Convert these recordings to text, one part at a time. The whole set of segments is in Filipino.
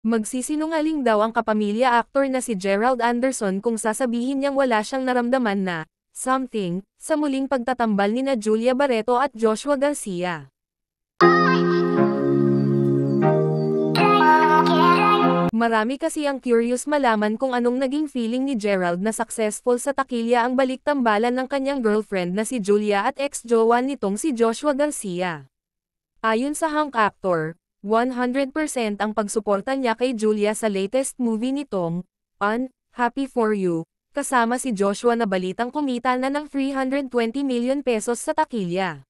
Magsisinungaling daw ang kapamilya actor na si Gerald Anderson kung sasabihin niyang wala siyang naramdaman na something sa muling pagtatambal nina Julia Barreto at Joshua Garcia. Marami kasi ang curious malaman kung anong naging feeling ni Gerald na successful sa takilya ang balik-tambalan ng kanyang girlfriend na si Julia at ex-jowa nitong si Joshua Garcia. Ayon sa hunk actor, 100% ang pagsuporta niya kay Julia sa latest movie nitong, Happy For You, kasama si Joshua na balitang kumita na ng 320 million pesos sa takilya.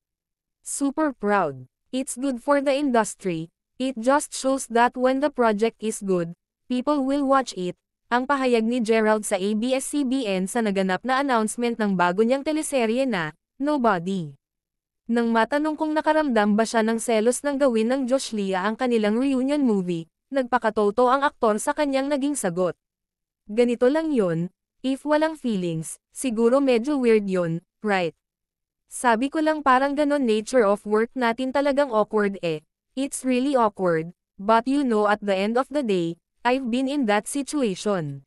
Super proud. It's good for the industry. It just shows that when the project is good, people will watch it, ang pahayag ni Gerald sa ABS-CBN sa naganap na announcement ng bago niyang teleserye na, Nobody. Nang matanong kung nakaramdam ba siya ng selos ng gawin ng Josh Lia ang kanilang reunion movie, nagpakatoto ang aktor sa kanyang naging sagot. Ganito lang yun, if walang feelings, siguro medyo weird yun, right? Sabi ko lang parang ganon nature of work natin talagang awkward eh. It's really awkward, but you know at the end of the day, I've been in that situation.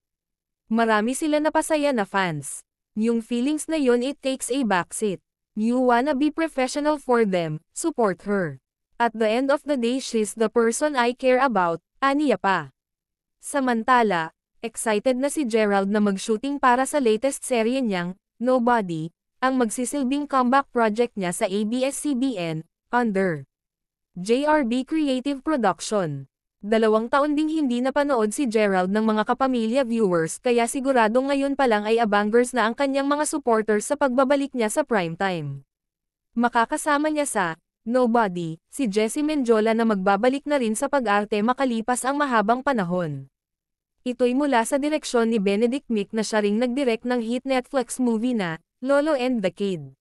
Marami sila napasaya na fans. Yung feelings na yun it takes a backseat. You wanna be professional for them, support her. At the end of the day she's the person I care about, aniya pa. Samantala, excited na si Gerald na mag-shooting para sa latest serye niyang, Nobody, ang magsisilbing comeback project niya sa ABS-CBN, under JRB Creative Production. 2 taon ding hindi napanood si Gerald ng mga kapamilya viewers kaya sigurado ngayon pa lang ay abangers na ang kanyang mga supporters sa pagbabalik niya sa primetime. Makakasama niya sa Nobody, si Jessie Mendiola na magbabalik na rin sa pag-arte makalipas ang mahabang panahon. Ito'y mula sa direksyon ni Benedict Mick na siya ring nag-direct ng hit Netflix movie na Lolo and the Kid.